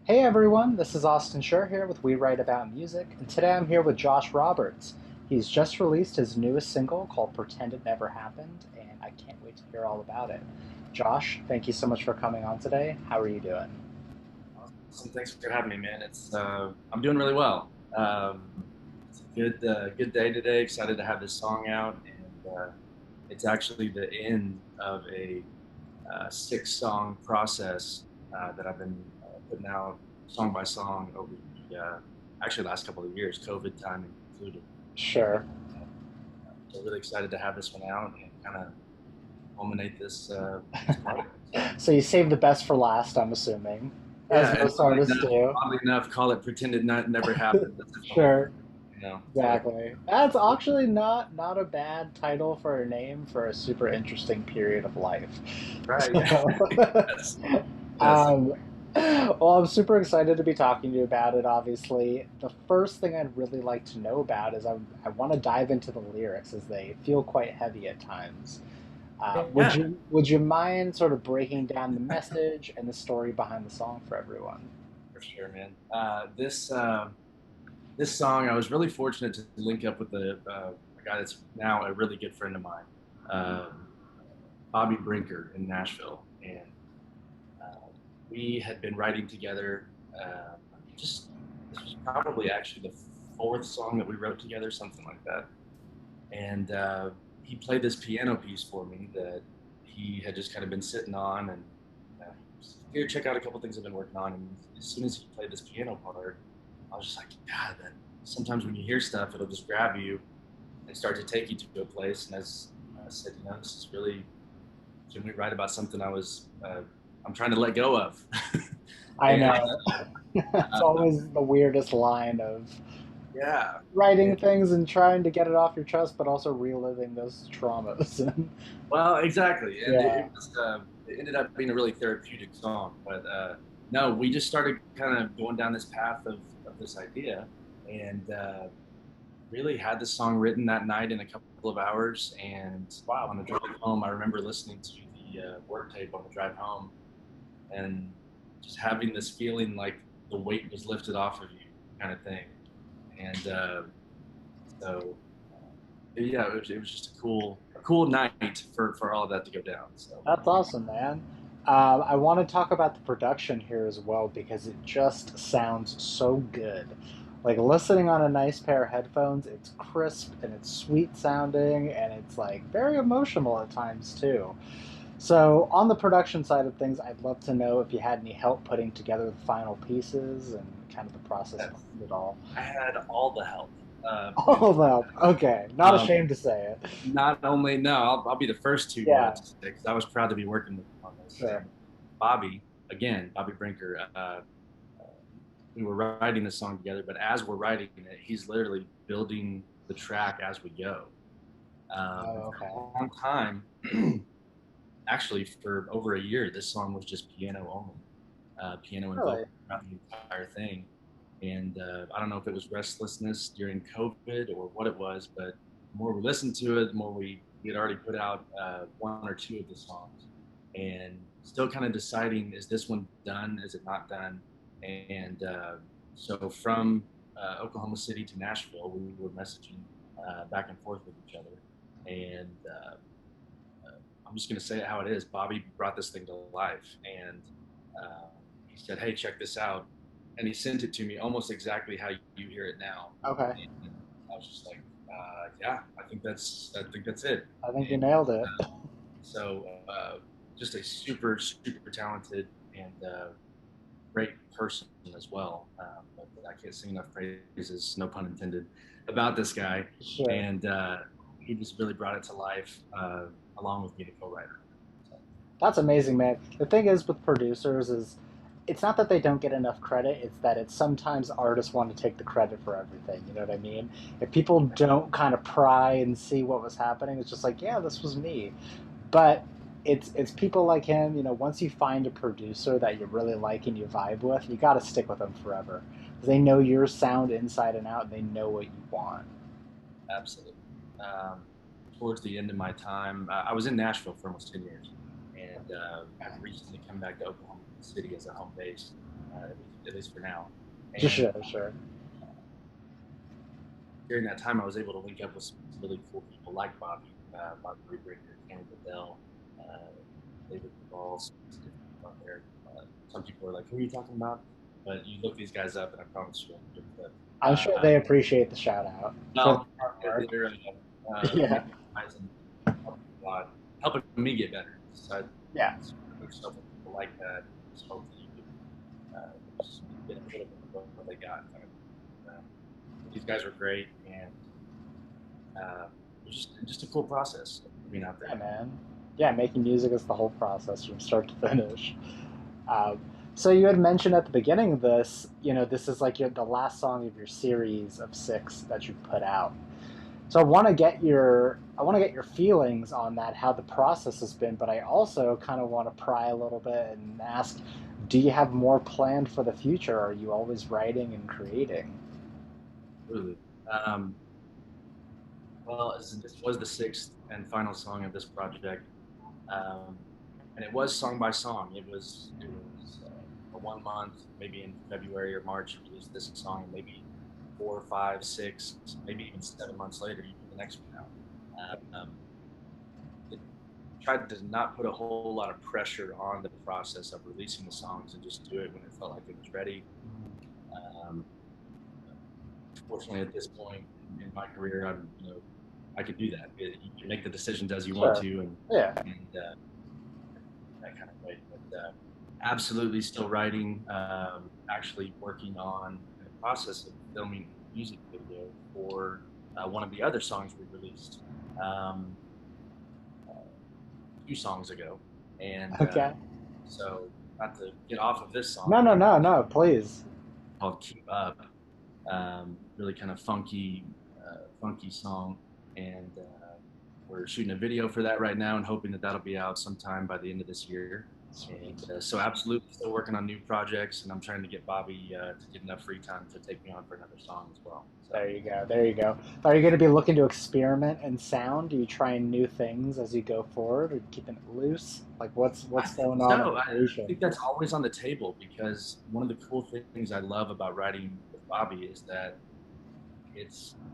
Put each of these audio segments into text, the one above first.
Hey everyone, this is Austin Schur here with We Write About Music, and today I'm here with Josh Roberts. He's just released his newest single called Pretend It Never Happened, and I can't wait to hear all about it. Josh, thank you so much for coming on today. How are you doing? Awesome. Thanks for having me, man. I'm doing really well. It's a good day today. Excited to have this song out, and it's actually the end of a six-song process that I've been putting out song by song over the actually last couple of years, COVID time included. Sure. So really excited to have this one out and kind of culminate this project. So you saved the best for last, I'm assuming, as Yeah, and most artists do. oddly enough, call it pretended not never happened. That's the whole Sure. So Exactly. That's actually not a bad title for a name for a super interesting period of life. right, yeah. So, Yes, yes. um, well, I'm super excited to be talking to you about it. Obviously, the first thing I'd really like to know about is I want to dive into the lyrics as they feel quite heavy at times. Yeah, Would you mind sort of breaking down the message and the story behind the song for everyone? for sure, man. This song, I was really fortunate to link up with a guy that's now a really good friend of mine, um, Bobby Brinker in Nashville, and uh, we had been writing together. Just this was probably actually the fourth song that we wrote together, something like that. And he played this piano piece for me that he had just kind of been sitting on, and here, check out a couple things I've been working on. And as soon as he played this piano part, I was just like, God, that sometimes when you hear stuff, it'll just grab you and start to take you to a place. And as I said, this is really, can we write about something I'm trying to let go of? I and know. It's always the weirdest line of yeah, writing and, things and trying to get it off your chest, but also reliving those traumas. well, exactly. And Yeah. it ended up being a really therapeutic song. But no, we just started kind of going down this path of this idea. And really had the song written that night in a couple of hours. And Wow. on the drive home, I remember listening to the work tape on the drive home and just having this feeling like the weight was lifted off of you, kind of thing. And so, yeah, it was just a cool night for all of that to go down. So, That's awesome, man. I want to talk about the production here as well because it just sounds so good. Like listening on a nice pair of headphones, it's crisp and it's sweet sounding and it's like very emotional at times too. So, on the production side of things, I'd love to know if you had any help putting together the final pieces and kind of the process yes, behind it all. I had all the help. All of them. Okay, not Um, ashamed to say it. Not only no, I'll be the first Yeah, to say because I was proud to be working with him on this. sure. And Bobby, again, Bobby Brinker, we were writing this song together, but as we're writing it, he's literally building the track as we go. And Oh, for okay. a long time, actually for over a year, this song was just piano only, piano and Really? vocal throughout the entire thing. And I don't know if it was restlessness during COVID or what it was, but the more we listened to it, the more we had already put out one or two of the songs, and still kind of deciding, is this one done? Is it not done? And so from Oklahoma City to Nashville, we were messaging back and forth with each other, and I'm just going to say it how it is. Bobby brought this thing to life, and he said, "Hey, check this out," and he sent it to me almost exactly how you hear it now. Okay. And I was just like, "Yeah, I think that's it." I think you And nailed it. so, just a super talented and great person as well. But I can't sing enough praises, no pun intended, about this guy, Sure. and he just really brought it to life along with me, the co-writer. So, That's amazing, man. The thing is with producers is it's not that they don't get enough credit, it's that it's sometimes artists want to take the credit for everything, you know what I mean? If people don't kind of pry and see what was happening, it's just like, yeah, this was me. But it's people like him, once you find a producer that you really like and you vibe with, you got to stick with them forever. They know your sound inside and out, and they know what you want. absolutely. Um, Towards the end of my time, I was in Nashville for almost 10 years, and I've recently come back to Oklahoma City as a home base. at least for now. And Sure, sure. during that time, I was able to link up with some really cool people like Bobby Brinker, Cameron Bedell, uh, David Duvall, some different people out there. Some people are like, "Who are you talking about?" But you look these guys up, and I promise you, you'll get the. I'm sure they appreciate the shout out for the No, hard work. they're Yeah, amazing guys and helping a lot, helping me get better. So I yeah, surround yourself with people like that. Just hope that you can just get a little bit of what they got. These guys were great, and it was just a cool process being out yeah, there. man. Yeah, making music is the whole process from start to finish. Um, so you had mentioned at the beginning of this, this is like the last song of your series of 6 that you put out. So I want to get your feelings on that, how the process has been, but I also kind of want to pry a little bit and ask, do you have more planned for the future? Are you always writing and creating? Absolutely. Um, well, this was the 6th and final song of this project, um, and it was song by song. It was a 1 month, maybe in February or March, you release this song, and maybe 4, 5, 6, maybe even 7 months later, you put the next one out. It tried to not put a whole lot of pressure on the process of releasing the songs and just do it when it felt like it was ready. Um, Fortunately, at this point in my career, I could do that. You can make the decisions as you want Sure. to, Yeah. and that kind of way. But absolutely, still writing. Actually, working on in the process of filming a music video for one of the other songs we released um, 2 songs ago, and Okay. so not to get off of this No, song, no, but no, no, please. called "Keep Up." Really kind of funky song, and we're shooting a video for that right now, and hoping that that'll be out sometime by the end of this year. And Sweet. so, absolutely, still working on new projects, and I'm trying to get Bobby to get enough free time to take me on for another song as well. So, There you go. There you go. Are you going to be looking to experiment in sound? Do you trying new things as you go forward, or keeping it loose? Like I what's think going on in so. the I creation? think that's always on the table because one of the cool things I love about writing with Bobby is that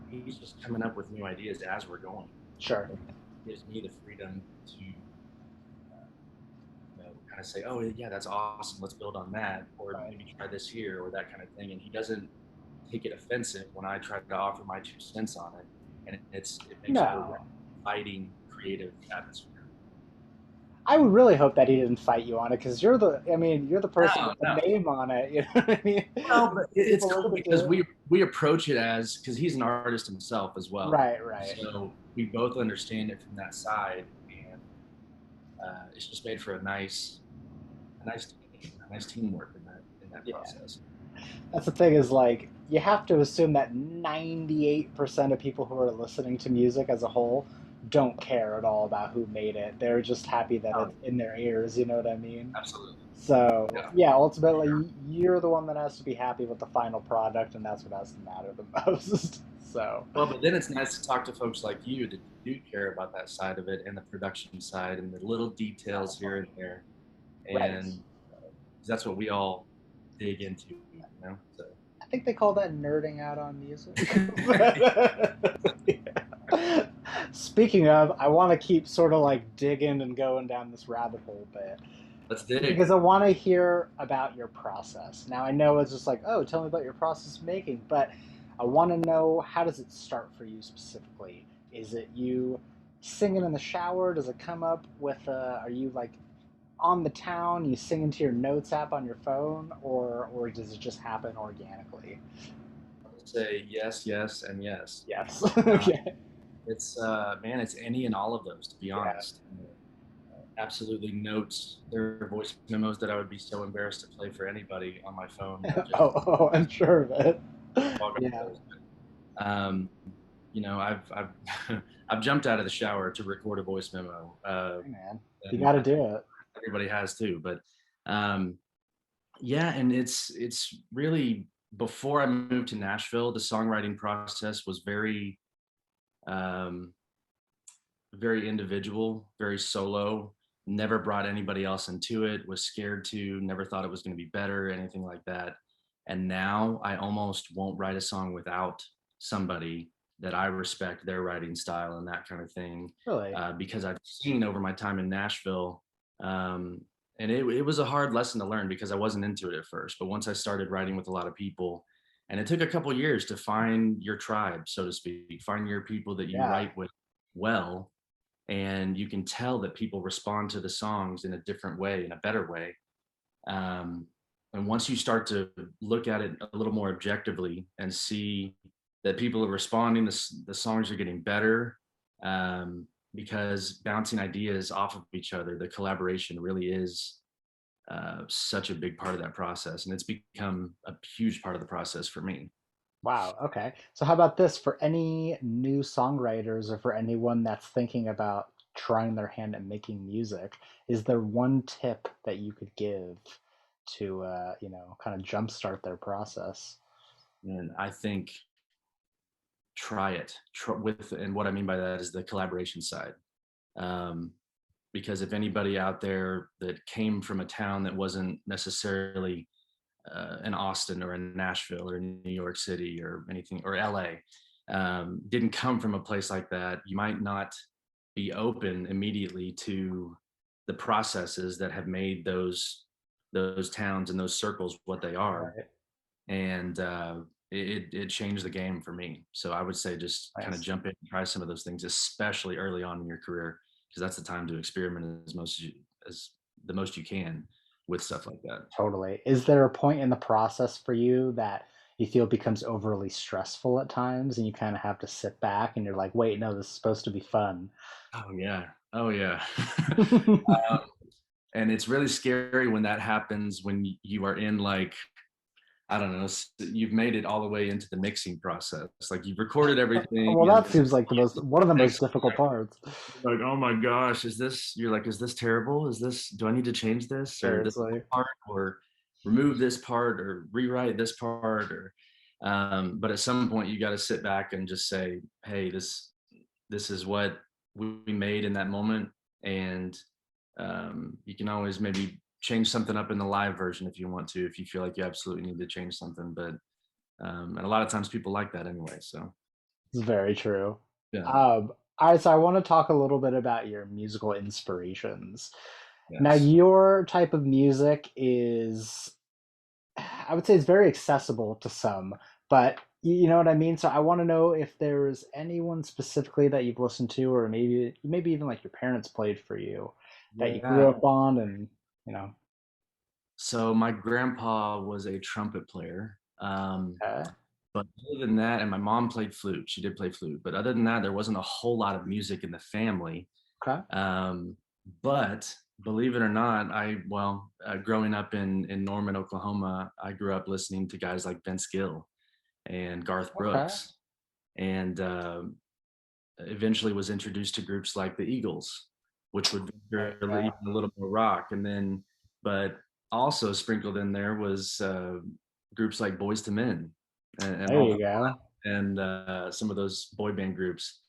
he's just coming up with new ideas as we're going. Sure. And it gives me the freedom to kind of say, oh yeah, that's awesome. Let's build on that, or Right. maybe try this here, or that kind of thing. And he doesn't take it offensive when I try to offer my 2 cents on it, and it makes for a No. fighting creative atmosphere. I would really hope that he didn't fight you on it because you're the person No, with the no. name on it. You know what I mean? Well, but it's People cool listen because to it. we approach it as because he's an artist himself as well, Right, right. so we both understand it from that side, and it's just made for a nice team, a nice teamwork in that Yeah. process. That's the thing is like you have to assume that 98% of people who are listening to music as a whole don't care at all about who made it. They're just happy that Oh, it's in their ears, you know what I mean? absolutely, So, yeah. yeah, ultimately you're the one that has to be happy with the final product and that's what has to matter the most. So, Well, but then it's nice to talk to folks like you that do care about that side of it and the production side and the little details here and there, right. and that's what we all dig into, you know. So. I think they call that nerding out on music. Yeah. Speaking of, I want to keep sort of like digging and going down this rabbit hole bit Let's dig. because I want to hear about your process. Now I know it's just like, oh, tell me about your process of making, but I want to know how does it start for you specifically? Is it you singing in the shower? Does it come up with? Are you like on the town? You sing into your notes app on your phone, or does it just happen organically? I'll say yes, yes, and yes. Yes. Uh, Okay. it's man, it's any and all of those, to be Yeah. honest. Absolutely notes. There are voice memos that I would be so embarrassed to play for anybody on my phone. I just Oh, I'm sure of it. log Yeah. those. Um, I've I've jumped out of the shower to record a voice memo, Hey, man, you and got to I think do it. everybody has too. But um, yeah, and it's really before I moved to Nashville, the songwriting process was um, very individual, very solo. never brought anybody else into it, was scared to, never thought it was going to be better, anything like that. And now I almost won't write a song without somebody that I respect their writing style and that kind of thing, Really? because I've seen over my time in Nashville. Um, and it was a hard lesson to learn because I wasn't into it at first. But once I started writing with a lot of people, and it took a couple years to find your tribe, so to speak, find your people that you Yeah. write with well, and you can tell that people respond to the songs in a different way, in a better way. Um, and once you start to look at it a little more objectively and see that people are responding, the songs are getting better, um, because bouncing ideas off of each other, the collaboration really is such a big part of that process. And it's become a huge part of the process for me. Wow. Okay. So how about this for any new songwriters or for anyone that's thinking about trying their hand at making music? Is there one tip that you could give to kind of jumpstart their process? And I think try it and what I mean by that is the collaboration side. Um, because if anybody out there that came from a town that wasn't necessarily in Austin or in Nashville or New York City or anything or LA, didn't come from a place like that, you might not be open immediately to the processes that have made those towns and those circles what they are. Right. And it changed the game for me. So I would say just kind of Nice. jump in and try some of those things, especially early on in your career, because that's the time to experiment as the most you can with stuff like that. Totally. Is there a point in the process for you that you feel becomes overly stressful at times and you kind of have to sit back and you're like, wait, no, this is supposed to be fun? Oh yeah, oh yeah. And it's really scary when that happens when you are in like, I don't know, you've made it all the way into the mixing process. Like you've recorded everything Well, and that seems like the most one of the most next difficult parts. like, oh my gosh, you're like, is this terrible? Do I need to change this or this Seriously. part or remove this part or rewrite this part but at some point you got to sit back and just say, hey, this is what we made in that moment. And you can always maybe change something up in the live version if you want to, if you feel like you absolutely need to change something. But and a lot of times people like that anyway. So It's very true. yeah, All right, so I want to talk a little bit about your musical inspirations. Now, yes. your type of music is, I would say, it's very accessible to some, but you know what I mean? So I want to know if there's anyone specifically that you've listened to, or maybe even like your parents played for you that you grew Yeah. up on, and you know. So my grandpa was a trumpet player. Okay. But other than that, and my mom played flute. She did play flute. But other than that, there wasn't a whole lot of music in the family. Okay. Um, but believe it or not, growing up in Norman, Oklahoma, I grew up listening to guys like Vince Gill and Garth Okay. Brooks, and eventually was introduced to groups like the Eagles, which would There venture you go. even a little more rock. And then, but also sprinkled in there was groups like Boys to Men and There all you that, go. and some of those boy band groups.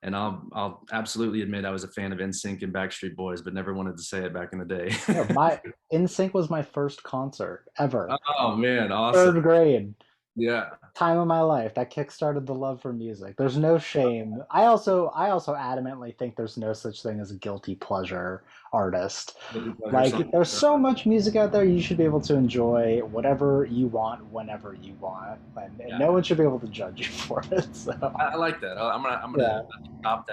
And I'll absolutely admit I was a fan of NSYNC and Backstreet Boys, but never wanted to say it back in the day. Yeah, my In Sync was my first concert ever. Oh man, awesome! Third grade. Yeah, Time of my life that kickstarted the love for music. There's no shame. I also adamantly think there's no such thing as a guilty pleasure artist. guilty pleasure Like song. there's so much music out there, you should be able to enjoy whatever you want whenever you want, and Yeah, no one should be able to judge you for it. So I like that. I'm gonna yeah, adopt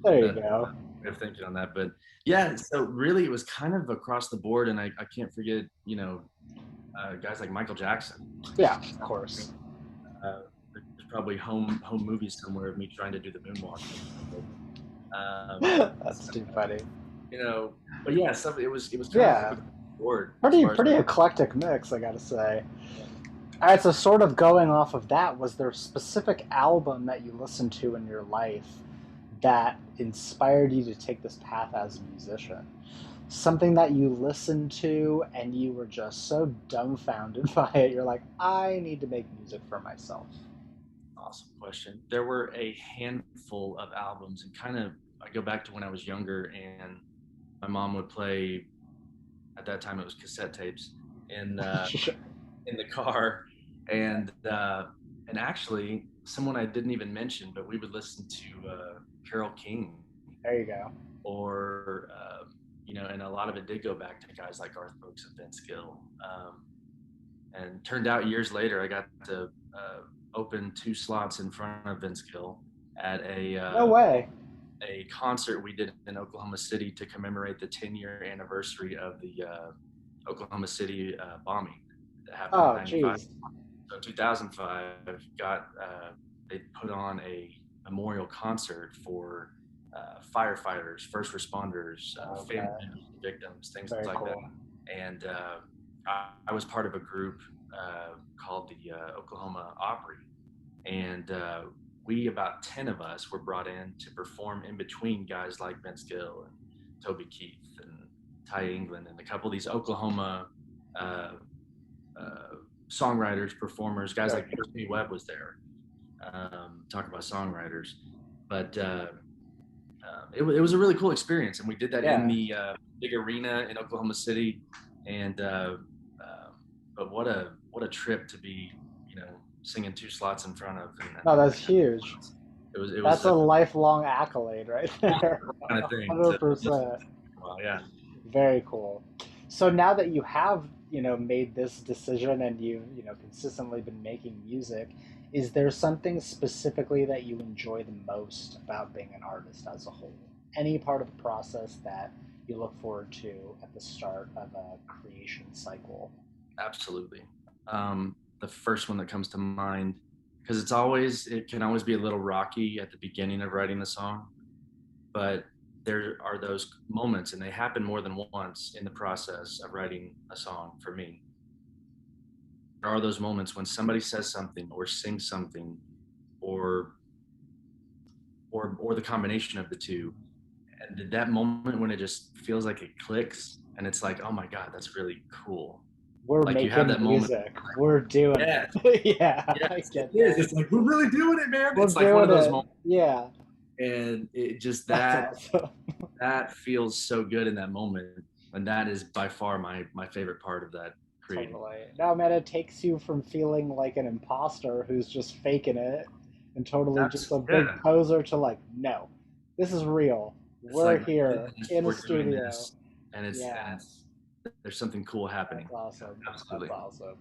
there you that go. way of thinking on that. But yeah, so really it was kind of across the board, and I can't forget, guys like Michael Jackson. Yeah, of course. There's probably home movies somewhere of me trying to do the moonwalk. That's too funny. You know, but yeah, it was kind of Yeah, across the board as pretty far as pretty my eclectic mix, I gotta say. All right, so sort of going off of that, was there a specific album that you listened to in your life that inspired you to take this path as a musician? Something that you listened to and you were just so dumbfounded by it, you're like, I need to make music for myself. awesome question. There were a handful of albums, and kind of I go back to when I was younger, and my mom would play, at that time it was cassette tapes, in in the car, and actually someone I didn't even mention, but we would listen to Carole King, There you go. or and a lot of it did go back to guys like Garth Brooks and Vince Gill. And turned out years later, I got to open two slots in front of Vince Gill at No way. a concert we did in Oklahoma City to commemorate the 10-year anniversary of the Oklahoma City bombing that happened in Oh, '95. geez. So in 2005, they put on a memorial concert for firefighters, first responders, family Okay. members of victims, things Very like that. cool. And I was part of a group called the Oklahoma Opry, and we, about 10 of us, were brought in to perform in between guys like Vince Gill and Toby Keith and Ty England and a couple of these Oklahoma uh, uh, songwriters, performers, guys Very like Percy Webb was there. Talk about songwriters, but it was a really cool experience, and we did that in Yeah. the big arena in Oklahoma City, and but what a trip to be, singing two slots in front of, No, and that's huge. it That's was a a lifelong accolade right there. kind of thing to 100%. well, yeah. Very cool. So now that you have, made this decision and you've, consistently been making music, is there something specifically that you enjoy the most about being an artist as a whole? Any part of the process that you look forward to at the start of a creation cycle? Absolutely. The first one that comes to mind, because it can always be a little rocky at the beginning of writing a song, but there are those moments, and they happen more than once in the process of writing a song for me. There are those moments when somebody says something or sings something, or or the combination of the two, and that moment when it just feels like it clicks, and it's like, oh my god, that's really cool. We're Like, you have making that moment, music. We're doing yeah, it. Yeah, yes, I it get is. that. It's like, we're really doing it, man. We're It's like one of doing those it. moments, Yeah, and it just that's awesome. that feels so good in that moment, and that is by far my favorite part of that creating. Totally. No, man, it takes you from feeling like an imposter who's just faking it and totally just a big Yeah. poser to like, no, this is real. It's We're like, here in a we're doing studio. this, and Yeah, it's there's something cool happening. that's awesome. That's Absolutely. awesome.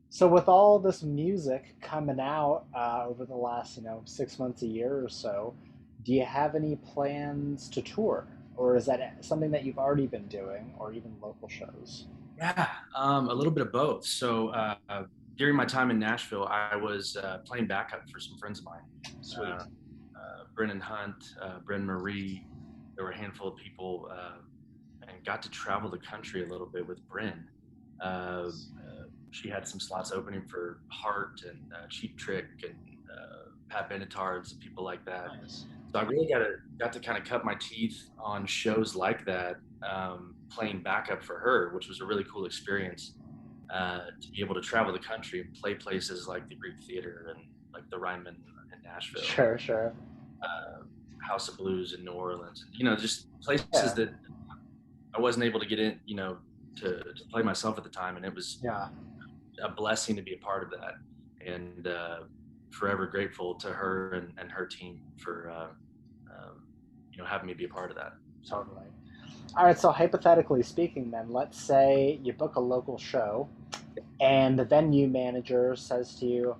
So with all this music coming out over the last, 6 months, a year or so, do you have any plans to tour, or is that something that you've already been doing, or even local shows? Yeah, a little bit of both. So during my time in Nashville, I was playing backup for some friends of mine, Sweet. Brennan Hunt, Bren Marie. There were a handful of people, and got to travel the country a little bit with Bren. She had some slots opening for Heart and Cheap Trick and Pat Benatar and some people like that. Nice. So I really got to kind of cut my teeth on shows like that, playing backup for her, which was a really cool experience, to be able to travel the country and play places like the Greek Theater and like the Ryman in Nashville, Sure, sure. House of Blues in New Orleans, and just places Yeah, that I wasn't able to get in, to play myself at the time, and it was yeah. a blessing to be a part of that, and forever grateful to her and her team for having me be a part of that. So Totally. All right, so hypothetically speaking, then, let's say you book a local show and the venue manager says to you,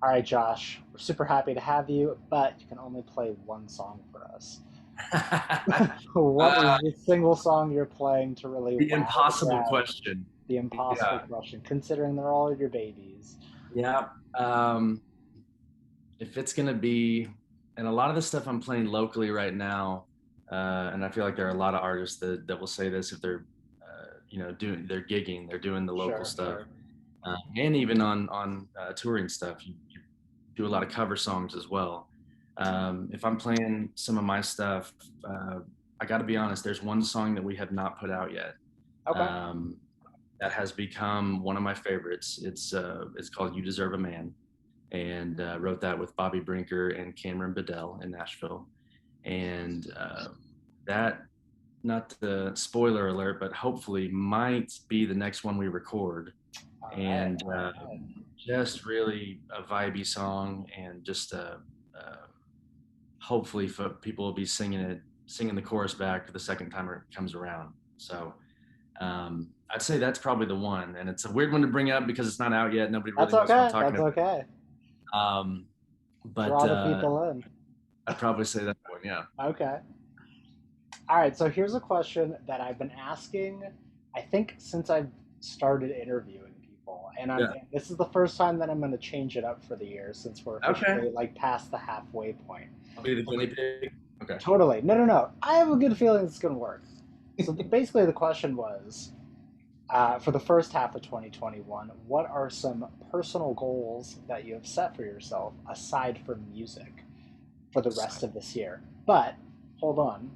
all right, Josh, we're super happy to have you, but you can only play one song for us. What uh, is the single song you're playing to really the wow the impossible crowd? question. The impossible Yeah, question, considering they're all your babies. yeah. If it's gonna be, and a lot of the stuff I'm playing locally right now, and I feel like there are a lot of artists that will say this if they're, they're gigging, they're doing the local Sure, stuff, sure. and even on touring stuff, you do a lot of cover songs as well. If I'm playing some of my stuff, I got to be honest. There's one song that we have not put out yet. Okay. Um, that has become one of my favorites. It's called "You Deserve a Man," and wrote that with Bobby Brinker and Cameron Bedell in Nashville. And that not the spoiler alert, but hopefully might be the next one we record. All right, And all right. just really a vibey song, and just hopefully people will be singing the chorus back the second time it comes around. So I'd say that's probably the one, and it's a weird one to bring up because it's not out yet. Nobody That's really knows what I'm okay. talking That's about. okay. Um, but Draw the people in. I'd probably say that one. Yeah. Okay. All right. So here's a question that I've been asking, I think, since I've started interviewing people, and Yeah. this is the first time that I'm going to change it up for the year since we're Okay. officially like past the halfway point. I'll be the guinea pig. Okay. Totally. No, no, no. I have a good feeling it's going to work. So basically, the question was, for the first half of 2021, what are some personal goals that you have set for yourself aside from music for the rest of this year? But hold on.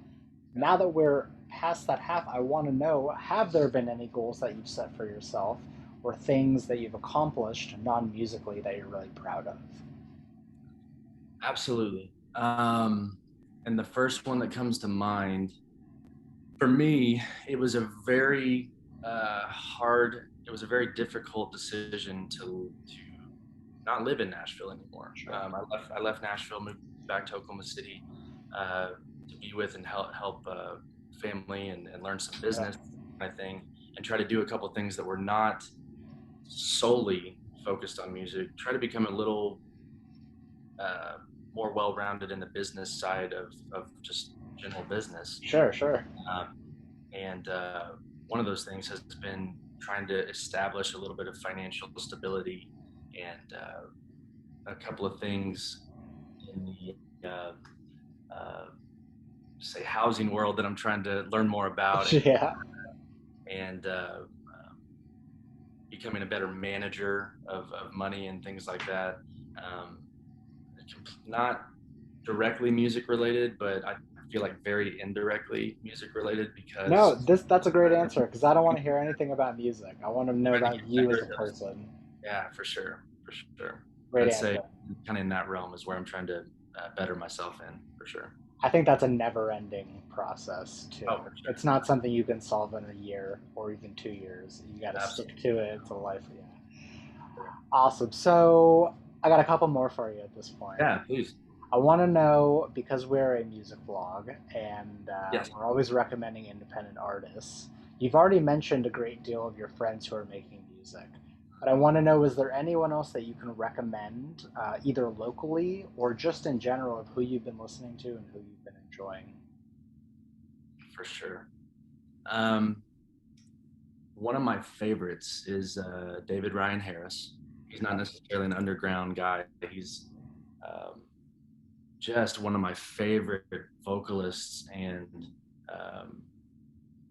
Now that we're past that half, I want to know, have there been any goals that you've set for yourself or things that you've accomplished non musically that you're really proud of? Absolutely. And the first one that comes to mind for me, it was a very it was a very difficult decision to not live in Nashville anymore. Sure. I left Nashville, moved back to Oklahoma City uh, to be with and help family and learn some Yeah. business kind of thing, and try to do a couple of things that were not solely focused on music. Try to become a little uh, more well-rounded in the business side of just general business. Sure, sure. Um, and one of those things has been trying to establish a little bit of financial stability, and a couple of things in the say housing world that I'm trying to learn more about, Yeah. and becoming a better manager of money and things like that. Um, not directly music related, but I feel like very indirectly music related No, because that's a great answer because I don't want to hear anything about music. I want to know trying to about get you better as a at those. person. Yeah, for sure, for sure. Great I'd say answer. kind of in that realm is where I'm trying to better myself in, for sure. I think that's a never-ending process too. Oh, for sure. It's not something you can solve in a year or even 2 years. You got to stick Absolutely. to it. It's a life. Yeah. Awesome. So I got a couple more for you at this point. Yeah, please. I want to know because we're a music blog and Yes. we're always recommending independent artists. You've already mentioned a great deal of your friends who are making music, but I want to know, is there anyone else that you can recommend, either locally or just in general, of who you've been listening to and who you've been enjoying? For sure. Um, One of my favorites is David Ryan Harris. He's not necessarily an underground guy. He's um, just one of my favorite vocalists, and um,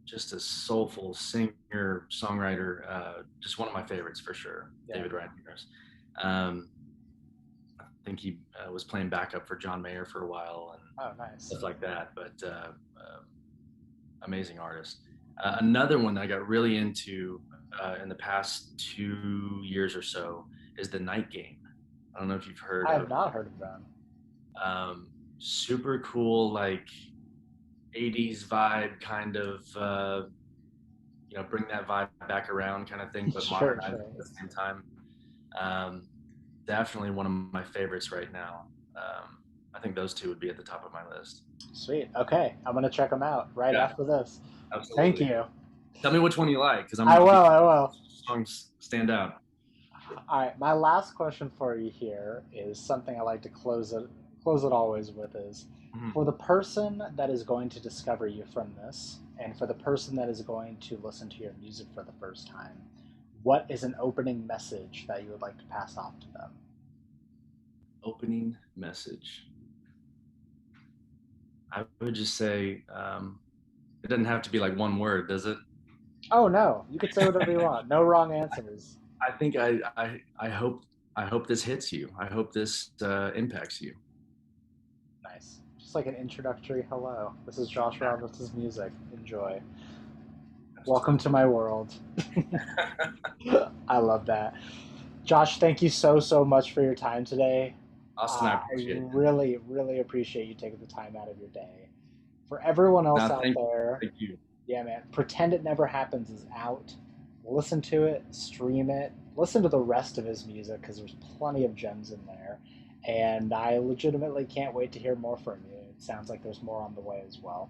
just a soulful singer songwriter. Just one of my favorites for sure. Yeah. David Ryan Harris. Um, I think he was playing backup for John Mayer for a while and Oh, nice. stuff like that. But amazing artist. Another one that I got really into in the past 2 years or so is the Night Game. I don't know if you've heard I have of. not heard of them. Super cool, like 80s vibe, kind of, bring that vibe back around kind of thing, but Sure, modernize sure. at the same time. Um, Definitely one of my favorites right now. I think those two would be at the top of my list. Sweet. Okay, I'm gonna check them out right Yeah, after this. Thank absolutely. you. Tell me which one you like, because I I'll will. be I will. songs stand out. All right, my last question for you here is something I like to close it always with is, Mhm. for the person that is going to discover you from this and for the person that is going to listen to your music for the first time, what is an opening message that you would like to pass off to them? Opening message. I would just say it doesn't have to be like one word, does it? Oh no, you could say whatever you want. No wrong answers. I think I hope this hits you. I hope this impacts you. Nice. Just like an introductory hello. This is Josh Roberts' music. Enjoy. Welcome to my world. I love that. Josh, thank you so much for your time today. Austin, I I appreciate it. really, really appreciate you taking the time out of your day. For everyone else Now, out there, thank you. yeah, man, Pretend It Never Happens is out. Listen to it, stream it, listen to the rest of his music because there's plenty of gems in there. And I legitimately can't wait to hear more from you. It sounds like there's more on the way as well.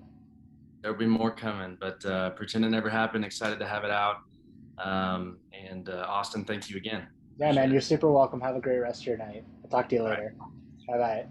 There'll be more coming, but pretend it never happened. Excited to have it out. And Austin, thank you again. Yeah, Appreciate man, it. you're super welcome. Have a great rest of your night. I'll talk to you All later. right. Bye bye.